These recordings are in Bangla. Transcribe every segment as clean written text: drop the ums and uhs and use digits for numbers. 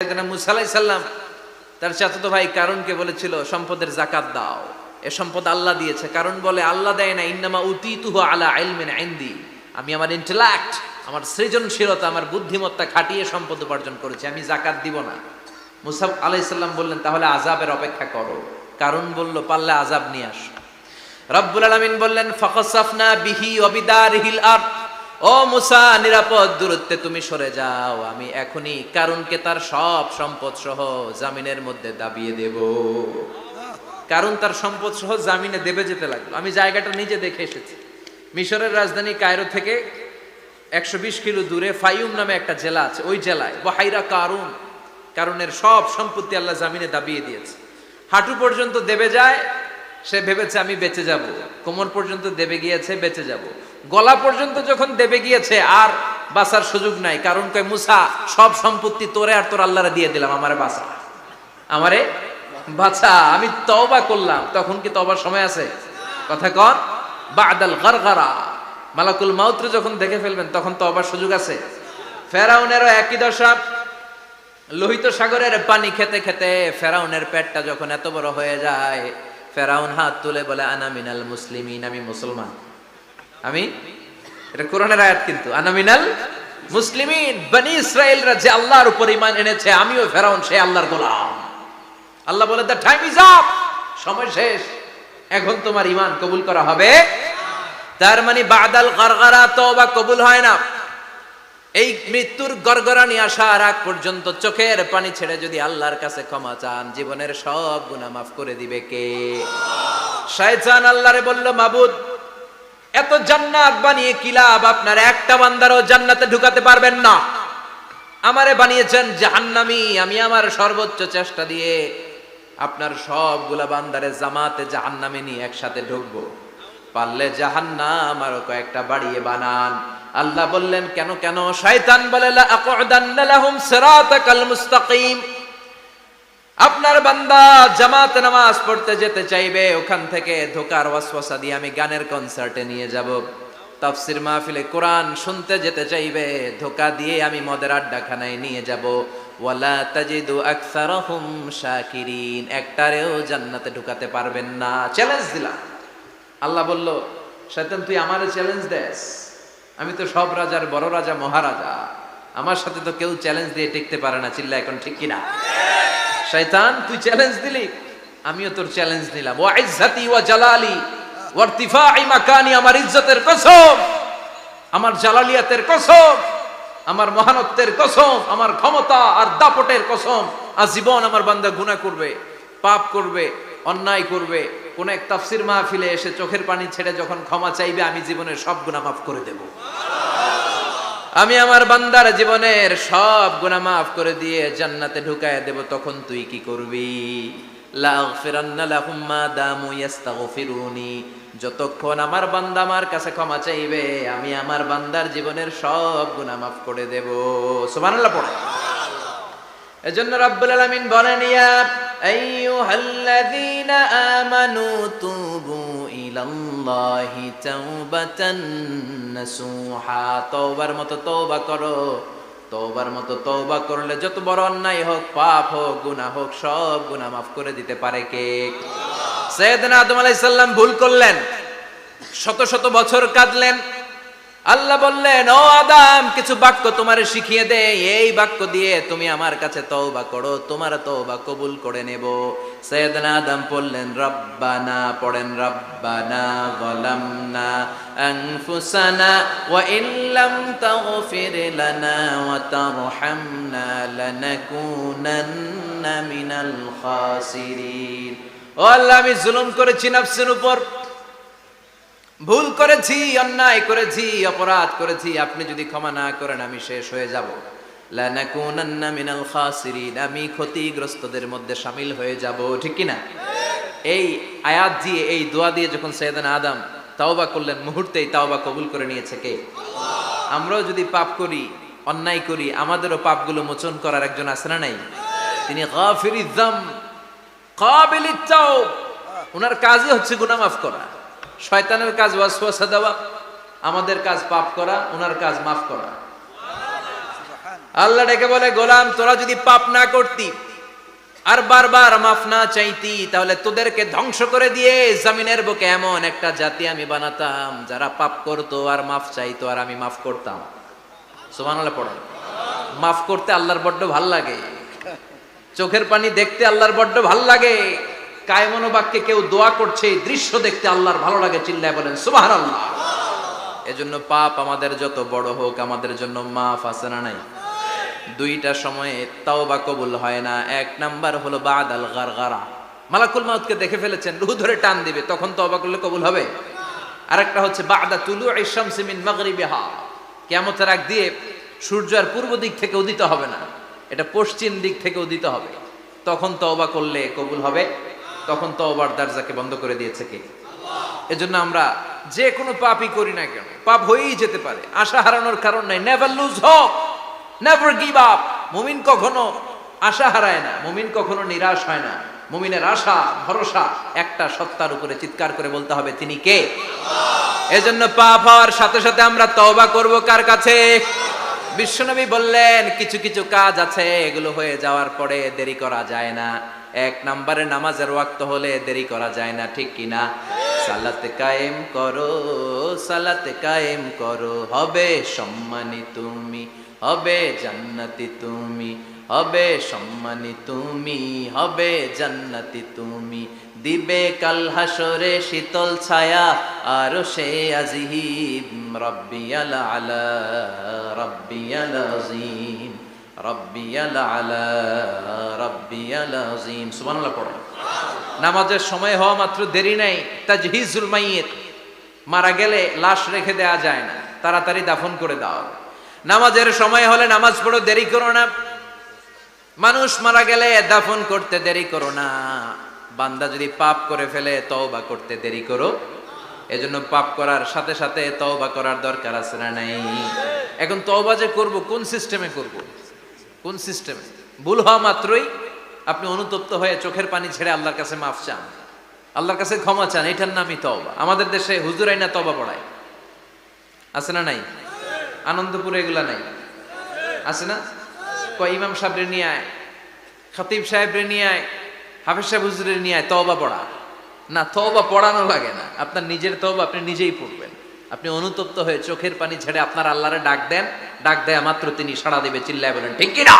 সাইয়েদনা মুসা আলাইহিস সালাম তার চাচাতো ভাই কারুনকে বলেছিল সম্পদের যাকাত দাও, এ সম্পদ আল্লাহ দিয়েছে। কারণ বলে আল্লাহ দেয় না, ইন্নামা উতীতুহু আলা ইলমিন ইনদি, আমি আমার ইন্টেলেক্ট, আমার সৃজনশীলতা, আমার বুদ্ধিমত্তা খাটিয়ে সম্পদ উপার্জন করেছি, আমি যাকাত দিব না। মুসা আলাইহিস সালাম বললেন তাহলে আযাবের অপেক্ষা করো। কারণ বলল পারলে আযাব নিয়ে আসো। রব্বুল আলামিন বললেন ফাখাসাফনা বিহি ওয়া বিদারিহিল আরদ, ও মুসা নিরাপদ দূরত্বে তুমি সরে যাও, আমি এখনই কারুনকে তার সব সম্পদ সহ জামিনের মধ্যে দাবিয়ে দেব। কারণ তার সম্পদ সহ জামিনে দেবে যেতে লাগলো। আমি জায়গাটা নিজে দেখে এসেছি। মিশরের রাজধানী কায়রো থেকে 120 কিলো দূরে ফাইউম নামে একটা জেলা আছে, ওই জেলায় বহাইরা কারুন, কারণের সব সম্পত্তি আল্লাহ জামিনে দাবিয়ে দিয়েছে। হাঁটু পর্যন্ত দেবে যায়, সে ভেবেছে আমি বেঁচে যাব, কোমর পর্যন্ত দেবে গিয়েছে বেঁচে যাব, গলা পর্যন্ত যখন দেবে গিয়েছে আর বাঁচার সুযোগ নাই। কারণ কয় মুসা সব সম্পত্তি তোরে আর তোর আল্লাহরে দিয়ে দিলাম, আমারে বাঁচা, আমারে বাঁচা, আমি তওবা করলাম। তখন কি তওবার সময় আছে? কথা কন, বাদাল গারগারা, মালাকুল মাউত যখন দেখে ফেলবেন তখন তওবার সুযোগ আছে। ফেরাউনেরও একই দশা। লোহিত সাগরের পানি খেতে খেতে ফেরাউনের পেটটা যখন এত বড় হয়ে যায়, ফেরাউন হাত তুলে বলে আনা মিনাল মুসলিমিন, আমি মুসলমান। আমি, এটা কোরআনের আয়াত কিন্তু, আনা মিনাল মুসলিমিন, বনি ইসরাইলরা যে আল্লাহর উপর ঈমান এনেছে, আমিও ফেরাউন সে আল্লাহর গোলাম। আল্লাহ বলে দ্য টাইম ইজ আপ, সময় শেষ, এখন তোমার ঈমান কবুল করা হবে। তার মানে বাদাল গারগারা তওবা কবুল হয় না। এই মৃত্যুর গড়গড়ানি আসার আগ পর্যন্ত চোখের পানি ছেড়ে যদি আল্লাহর কাছে ক্ষমা চান, জীবনের সব গুনাহ মাফ করে দিবে কে? শয়তান আল্লাহরে বলল মাবুদ এত জান্নাত বানিয়ে কি লাভ, আপনার একটা বান্দারও জান্নাতে ঢুকাতে পারবেন না, আমারে বানিয়েছেন জাহান্নামী, আমি আমার সর্বোচ্চ চেষ্টা দিয়ে আপনার সবগুলা বান্দারে জামাতে জাহান্নামে নিয়ে একসাথে ঢুকবো, পারলে জাহান্নাম আরো কয়েকটা বাড়িয়ে বানান। আল্লাহ বললেন কেন কেন? শয়তান বলে লা আকুদান্না লাহুম সিরাতাকাল মুস্তাকিম, আপনার বান্দা জামাতে নামাজ পড়তে যেতে চাইবে, ওখান থেকে ধোকার ওয়াসওয়াসা দিয়ে আমি গানের কনসার্টে নিয়ে যাব, তাফসীর মাহফিলে কোরআন শুনতে যেতে চাইবে, ধোকা দিয়ে আমি মদের আড্ডাখানায় নিয়ে যাব, ওয়ালা তাজিদু আকসারাহুম শাকিরিন, একটারেও জান্নাতে ঢুকাতে পারবেন না। চ্যালেঞ্জ দিলাম। আল্লাহ বলল শয়তান তুই আমারে চ্যালেঞ্জ দেস, আমি তো সব রাজার বড় রাজা মহারাজা, আমার সাথে তো কেউ চ্যালেঞ্জ দিয়ে টিকতে পারে না, চিল্লা এখন ঠিক কিনা? শয়তান তুই চ্যালেঞ্জ দিলি, আমিও তোর চ্যালেঞ্জ নিলাম। ওয়া ইজ্জতি ওয়া জালালি ওয়া ইরতিফাই মাকানি, আমার ইজ্জতের কসম, আমার জালালিয়াতের কসম, আমার মহানত্বের কসম, আমার ক্ষমতা আর দাপটের কসম, আজীবন আমার বান্দা গুনাহ করবে, পাপ করবে, অন্যায় করবে, কোন এক তাফসীর মাহফিলে এসে চোখের পানি ছেড়ে যখন ক্ষমা চাইবে, আমি জীবনের সব গুনাহ মাফ করে দেব। আমি আমার বান্দার জীবনের সব গুনাহ মাফ করে দিয়ে জান্নাতে ঢুকায় দেব। তখন তুই কি করবি? লা আগফিরান্না লাহুম মা দামু ইস্তাগফিরুনি, যতক্ষণ আমার বান্দা আমার কাছে ক্ষমা চাইবে, আমি আমার বান্দার জীবনের সব গুনাহ মাফ করে দেব। সুবহানাল্লাহ পড়ে। এজন্য রাব্বুল আলামিন বলেন ইয়া আইয়ুহাল্লাযীনা আমানু তুবু ইলাল্লাহি তাওবাতান নাসুহা, তওবার মতো তওবা করো, তওবার মতো তওবা করলে যত বড় অন্যায় হোক, পাপ হোক, গুনাহ হোক, সব গুনাহ মাফ করে দিতে পারে কে? সাইয়েদনা আদম আলাইহিস সালাম ভুল করলেন, শত শত বছর কাঁদলেন। আল্লাহ বললেন ও আদম কিছু বাক্য তোমারে শিখিয়ে দে, এই বাক্য দিয়ে তুমি আমার কাছে তওবা করো, তোমার তওবা কবুল করে নেব। সাইয়েদনা আদম বললেন রব্বানা, পড়েন রব্বানা যালামনা আনফুসানা ওয়া ইল্লাম তাগফির লানা ওয়া তারহামনা লানাকুনান্না মিনাল খাসিরিন। ও আল্লাহ আমি জুলুম করেছি নফসের উপর, ভুল করেছি, অন্যায় করেছি, অপরাধ করেছি, আপনি যদি ক্ষমা না করেন আমি শেষ হয়ে যাব। লানাকুনান্না মিনাল খাসিরিন, আমি ক্ষতিগ্রস্তদের মধ্যে শামিল হয়ে যাব। ঠিক কি না? এই আয়াত দিয়ে, এই দোয়া দিয়ে যখন সাইয়েদনা আদম তাওবা করলেন, মুহূর্তেই তাওবা কবুল করে নিয়েছে কে? আল্লাহ। আমরাও যদি পাপ করি, অন্যায় করি, আমাদেরও পাপগুলো মোচন করার একজন আছে না নাই? তিনি গাফিরিয যাম কাবিলিত তাওব, ওনার কাজই হচ্ছে গুনাহ মাফ করা। শয়তানের কাজ ওয়াসওয়াসা দেওয়া, আমাদের কাজ পাপ করা, ওনার কাজ মাফ করা। আল্লাহ ডেকে বলে, গোলাম তোরা যদি পাপ না করতি আর বারবার মাফ না চাইতি, তাহলে তোদেরকে ধ্বংস করে দিয়ে জমিনের বুকে এমন একটা জাতি আমি বানাতাম যারা পাপ করতো আর মাফ চাইতো, আর আমি মাফ করতাম। সুবহানাল্লাহ পড়েন। মাফ করতে আল্লাহর বড্ড ভাল লাগে, চোখের পানি দেখতে আল্লাহর বড্ড ভাল লাগে, কায়মনোবাক্যে কেউ দোয়া করছে এই দৃশ্য দেখতে আল্লাহর ভালো লাগে, চিল্লায় বলেন সুবহানাল্লাহ। এজন্য পাপ আমাদের যত বড় হোক আমাদের জন্য মাফ আছে না নাই? দুইটা সময়ে তাওবা কবুল হয় না। এক নাম্বার হলো বাদাল গারগারা, মালাকুল মাউতকে দেখে ফেলেছেন, রূহ ধরে টান দিবে, তখন তওবা করলে কবুল হবে। আরেকটা হচ্ছে বাদা তুলুই শামসি মিন মাগরিবিহা, কিয়ামতের আগ দিয়ে সূর্য আর পূর্ব দিক থেকে উদিত হবে না, এটা পশ্চিম দিক থেকে উদিত হবে, তখন তওবা করলে কবুল হবে। তখন তওবার দরজাকে বন্ধ করে দিয়েছে কে? এজন্য আমরা যে কোনো পাপই করি না কেন, পাপ হয়েই যেতে পারে, আশা হারানোর কারণ নাই। Never lose hope, never give up. মুমিন কখনো আশা হারায় না, মুমিন কখনো নিরাশ হয় না। মুমিনের আশা ভরসা একটা সত্তার উপরে, চিৎকার করে বলতে হবে তিনি কে? এজন্য পাপ হওয়ার সাথে সাথে আমরা তওবা করব কার কাছে? বিশ্বনবী বললেন কিছু কিছু কাজ আছে এগুলো হয়ে যাওয়ার পরে দেরি করা যায় না। এক নম্বরে নামাজের ওয়াক্ত হলে দেরি করা যায় না, ঠিক কিনা? সালাতে কায়েম করো, সালাতে কায়েম করো, হবে সম্মানী তুমি, হবে জান্নাতি তুমি, হবে সম্মানী তুমি, হবে জান্নাতি তুমি, দিবে কাল হাসরে শীতল ছায়া আরশে আজিম, রব্বিয়াল আলা রব্বিয়াল আযীম, রব্বিয়াল আলা রব্বিয়াল আযীম। সুবহানাল্লাহ পড়েন। নামাজের সময় হওয়া মাত্র দেরি নাই। তাজহিজুল মাইয়িত, মারা গেলে লাশ রেখে দেওয়া যায় না, তাড়াতাড়ি দাফন করে দাও। নামাজের সময় হলে নামাজ পড়ো, দেরি করো না। মানুষ মারা গেলে দাফন করতে দেরি করো না। বান্দা যদি পাপ করে ফেলে তওবা করতে দেরি করো। এজন্য পাপ করার সাথে সাথে তওবা করার দরকার আছে না নাই? এখন তওবা যে করব কোন সিস্টেমে করব? কোন সিস্টেমে? ভুল হওয়া মাত্রই আপনি অনুতপ্ত হয়ে চোখের পানি ছেড়ে আল্লাহর কাছে মাফ চান, আল্লাহর কাছে ক্ষমা চান, এটার নামই তওবা। আমাদের দেশে হুজুর আইনা তওবা পড়ায়, আছে না নাই? আনন্দপুরে এগুলা নাই, আছে না? কয় ইমাম সাহেবরে নিয়ে আয়, খতিব সাহেবরে নিয়ে আয়, হাফেজ সাহেব হুজুরের নিয়ে আয়, তওবা পড়া। না, তওবা পড়ানো লাগে না, আপনার নিজের তওবা আপনি নিজেই পড়বেন। আপনি অনুতপ্ত হয়ে চোখের পানি ছেড়ে আপনার আল্লাহরে ডাক দেন, ডাক দেয়া মাত্র তিনি সাড়া দিবে, চিল্লায় বলেন ঠিক কি না?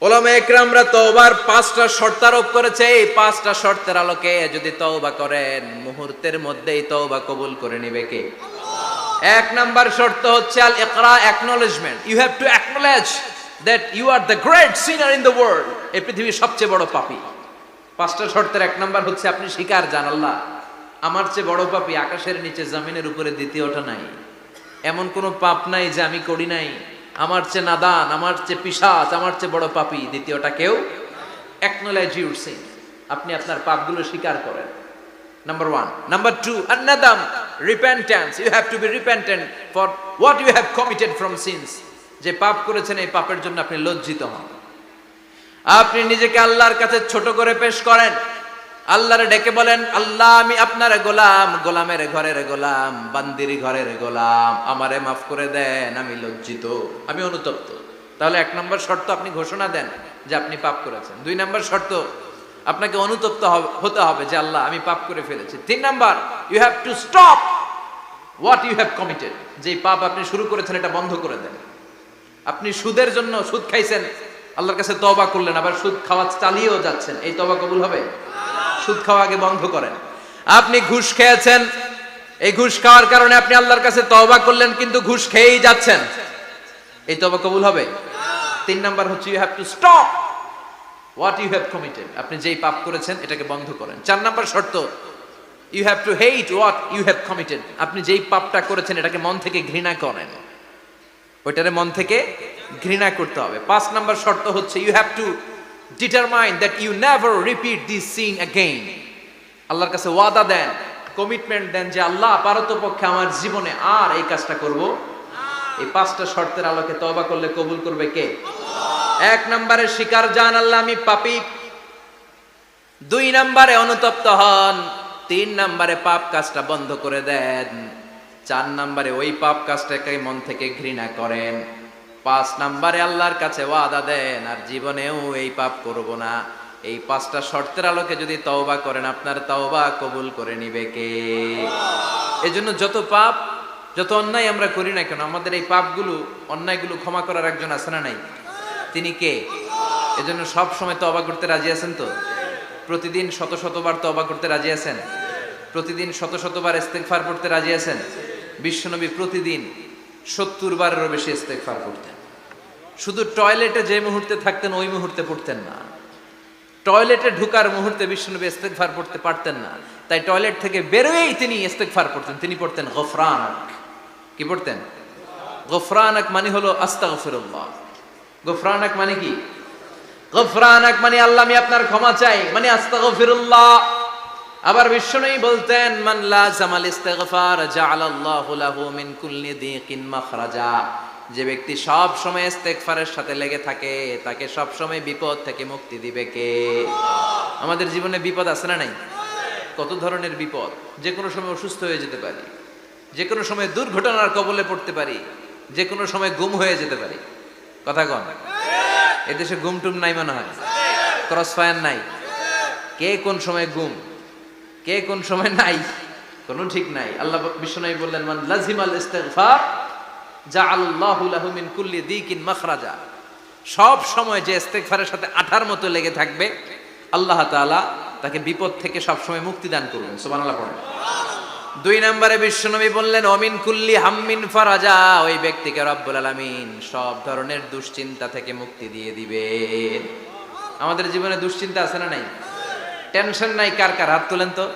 উলামায়ে কেরামরা তওবার 5টা শর্ত আরোপ করেছে। এই 5টা শর্তের আলোকে যদি তওবা করেন মুহূর্তের মধ্যেই তওবা কবুল করে নেবে কে? এক নাম্বার শর্ত হচ্ছে আল ইকরা, acknowledgement. You have to acknowledge that you are the great sinner in the world. এই পৃথিবীর সবচেয়ে বড় পাপী। 5টা শর্তের এক নাম্বার হচ্ছে আপনি স্বীকার জান, আল্লাহ আমার চেয়ে বড় পাপী আকাশের নিচে জমিনের উপরে দ্বিতীয়টা নাই। এমন কোনো পাপ নাই যে আমি করি নাই। আমার চেয়ে নাদান, আমার চেয়ে পিশাচ, আমার চেয়ে বড় পাপী দ্বিতীয়টা কেউ। অ্যাকনলেজ ইউর সিন, আপনি আপনার পাপগুলো স্বীকার করেন। Number 1. Number 2, an-nadam, repentance. You have to be repentant for what you have committed from sins. যে পাপ করেছেন এই পাপের জন্য আপনি লজ্জিত হন। আপনি নিজেকে আল্লাহর কাছে ছোট করে পেশ করেন, আল্লাহরে ডেকে বলেন, আল্লাহ আমি আপনার গোলাম, গোলামের ঘরের গোলাম, বান্দির ঘরের গোলাম, আমারে মাফ করে দেন, আমি লজ্জিত, আমি অনুতপ্ত। তাহলে 1 নম্বর শর্ত আপনি ঘোষণা দেন যে আপনি পাপ করেছেন। 2 নম্বর শর্ত আপনাকে অনুতপ্ত হতে হবে যে আল্লাহ আমি পাপ করে ফেলেছি। 3 number, you have to stop what you have committed. যে পাপ আপনি শুরু করেছেন এটা বন্ধ করে দেন। আপনি সুদের জন্য সুদ খাইছেন, আল্লাহর কাছে তওবা করলেন, আবার সুদ খাওয়া চালিয়েও যাচ্ছেন, এই তওবা কবুল হবে? সুদ খাওয়া আগে বন্ধ করেন। আপনি ঘুষ খেয়েছেন, এই ঘুষ খাওয়ার কারণে আপনি আল্লাহর কাছে তওবা করলেন কিন্তু ঘুষ খেয়েই যাচ্ছেন, এই তওবা কবুল হবে? 3 নাম্বার হচ্ছে you have to stop what you have committed, আপনি যেই পাপ করেছেন এটাকে বন্ধ করেন। 4 নাম্বার শর্ত, you have to hate what you have committed, আপনি যেই পাপটা করেছেন এটাকে মন থেকে ঘৃণা করেন, ওইটারে মন থেকে ঘৃণা করতে হবে। 5 নাম্বার শর্ত হচ্ছে you have to determine that you never repeat this sin again, আল্লাহর কাছে ওয়াদা দেন, কমিটমেন্ট দেন যে আল্লাহ পারতপক্ষে আমার জীবনে আর এই কাজটা করব। এই 5টা শর্তের আলোকে তওবা করলে কবুল করবে কে? 1 নম্বরে স্বীকার জান আল্লাহ আমি পাপী, 2 নম্বরে অনুতপ্ত হন, 3 নম্বরে পাপ কাজটা বন্ধ করে দেন, 4 নম্বরে ওই পাপ কাজটাকে মন থেকে ঘৃণা করেন, 5 নম্বরে আল্লাহর কাছে ওয়াদা দেন আর জীবনেও এই পাপ করব না। এই 5টা শর্তের আলোকে যদি তওবা করেন আপনার তওবা কবুল করে নিবে কে? এজন্য যত পাপ যত অন্যায় আমরা করি না কেন আমাদের এই পাপগুলো অন্যায়গুলো ক্ষমা করার একজন আছে না নাই? তিনি কে? এজন্য সব সময় তওবা করতে রাজি আছেন তো? প্রতিদিন শত শতবার তওবা করতে রাজি আছেন? প্রতিদিন শত শতবার ইস্তেগফার পড়তে রাজি আছেন? বিশ্বনবী প্রতিদিন 70 বারেরও বেশি ইস্তেগফার করতেন। শুধু টয়লেটে যে মুহূর্তে থাকতেন ওই মুহূর্তে পড়তেন না, টয়লেটে ঢুকার মুহূর্তে বিশ্বনবী ইস্তেগফার পড়তে পারতেন না, তাই টয়লেট থেকে বেরোয়েই তিনি ইস্তেগফার পড়তেন। তিনি পড়তেন গফরানাক। কি পড়তেন? গফরানাক মানে হলো আস্তাগফিরুল্লাহ। গফরানাক মানে কি? গফরানাক মানে আল্লাহ আমি আপনার ক্ষমা চাই, মানে আস্তাগফিরুল্লাহ। আবার বিশ্বনবী বলতেন মান লাযামাল ইস্তিগফার জাআলাল্লাহু লাহু মিন কুল্লি দিকিন মাখরাজা। যে ব্যক্তি সব সময় ইস্তেগফারের সাথে লেগে থাকে তাকে সব সময় বিপদ থেকে মুক্তি দিবে কে? আমাদের জীবনে বিপদ আছে না নাই? কত ধরনের বিপদ। যে কোনো সময় অসুস্থ হয়ে যেতে পারি, যে কোনো সময় দুর্ঘটনার কবলে পড়তে পারি, যে কোনো সময় গুম হয়ে যেতে পারি। কথা কন, এদেশে গুম টুম নাই মনে হয়, ক্রস ফায়ার নাই। কে কোন সময় গুম, কে কোন সময় নাই, কোনো ঠিক নাই। আল্লাহ বিশ্বনবী বললেন মান লাজিমাল ইস্তিগফার জাআলাল্লাহু লাহু মিন কুল্লি দিকিন মাখরাজা। সব সময় যে ইস্তেগফারের সাথে আঠার মতো লেগে থাকবে আল্লাহ তাআলা তাকে বিপদ থেকে সব সময় মুক্তি দান করবেন। সুবহানাল্লাহ পড়েন। 2 নম্বরে বিশ্বনবী বললেন অমিন কুল্লি হাম্মিন ফারাজা। ওই ব্যক্তিকে রব্বুল আলামিন সব ধরনের দুশ্চিন্তা থেকে মুক্তি দিয়ে দিবেন। আমাদের জীবনে দুশ্চিন্তা আছে না নাই? টেনশন নাই কার কার? হাত তোলেন তো।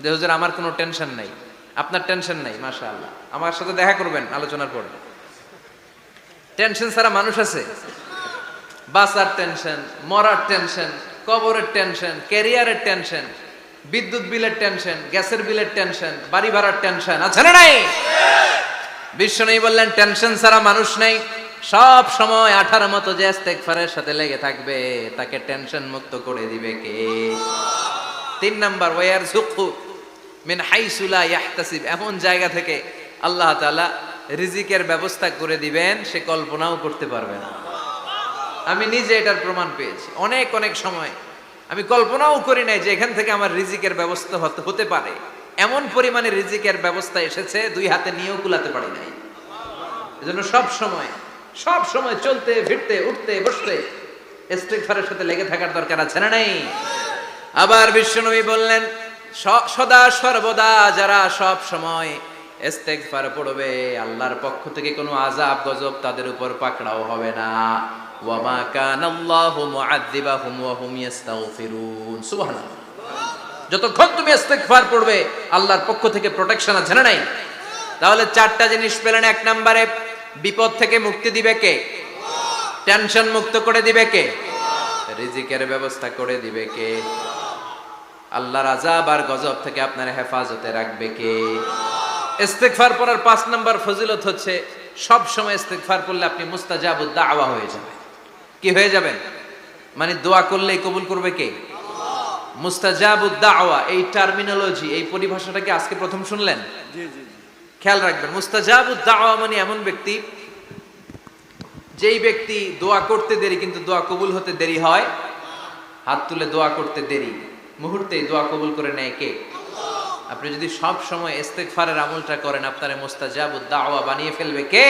যে হুজুর আমার কোনো টেনশন নাই। আপনার টেনশন নাই, মাশাআল্লাহ। আমার সাথে দেখা করবেন আলোচনার পরে। টেনশন ছাড়া মানুষ আছে? বাসার টেনশন, মরার টেনশন, কবরের টেনশন, ক্যারিয়ারের টেনশন, বিদ্যুৎ বিলের টেনশন, গ্যাসের বিলের টেনশন, বাড়ি ভাড়ার টেনশন আছে না নাই? বিশ্বনবী বললেন টেনশন ছাড়া মানুষ নাই। সব সময় আঠার মতো যে ইস্তেগফারের সাথে লেগে থাকবে তাকে টেনশন মুক্ত করে দিবে কে? 3 নাম্বার ওয়ারযুকহু মিন হাইসু লা ইয়াহতাসিব। এমন জায়গা থেকে আল্লাহ তাআলা রিজিকের ব্যবস্থা করে দিবেন সে কল্পনাও করতে পারবে না। আমি নিজে এটার প্রমাণ পেয়েছি। অনেক অনেক সময় আমি কল্পনাও করি নাই যে এখান থেকে আমার রিজিকের ব্যবস্থা হতে পারে। এমন পরিমাণে রিজিকের ব্যবস্থা এসেছে 2 হাতে নিয়েও কুলাতে পারি নাই। এজন্য সব সময় চলতে ফিরতে উঠতে বসতে ইস্তেগফারের সাথে লেগে থাকার দরকার আছে না নাই? আবার বিশ্বনবী বললেন সদা সর্বদা যারা সব সময় ইস্তেগফার পড়বে আল্লাহর পক্ষ থেকে কোনো আযাব গজব তাদের উপর পাকড়াও হবে না। ওয়া মা কানাল্লাহু মুআযযিবাহুম ওয়া হুম ইস্তাগফিরুন। সুবহানাল্লাহ। যতক্ষণ তুমি ইস্তেগফার পড়বে আল্লাহর পক্ষ থেকে প্রোটেকশন আছে না নাই? তাহলে 4টা জিনিস পেলেন। 1 নম্বরে বিপদ থেকে মুক্তি দিবে কে? টেনশন মুক্ত করে দিবে কে? রিজিকের ব্যবস্থা করে দিবে কে? আল্লাহর আযাব আর গজব থেকে আপনার হেফাজতে রাখবে কে? ইস্তেগফার পড়ার 5 নম্বর ফজিলত হচ্ছে সব সময় ইস্তেগফার করলে আপনি মুস্তাজাবুদ দাওয়া হয়ে যাবেন। কি হয়ে যাবেন? মানে দোয়া করলেই কবুল করবে কে? মুস্তাজাবুদ দাওয়া। এই টার্মিনোলজি, এই পরিভাষাটাকে আজকে প্রথম শুনলেন? জি জি, খেয়াল রাখবেন। মুস্তাজাবুদ দাওয়া মানে এমন ব্যক্তি যেই ব্যক্তি দোয়া করতে দেরি কিন্তু দোয়া কবুল হতে দেরি হয়। হাত তুলে দোয়া করতে দেরি, মুহূর্তেই দোয়া কবুল করে নেয় কে? আপনি যদি সব সময় ইস্তেগফারের আমলটা করেন আপনারে মুস্তাজাবুদ দাওয়া বানিয়ে ফেলবে কে?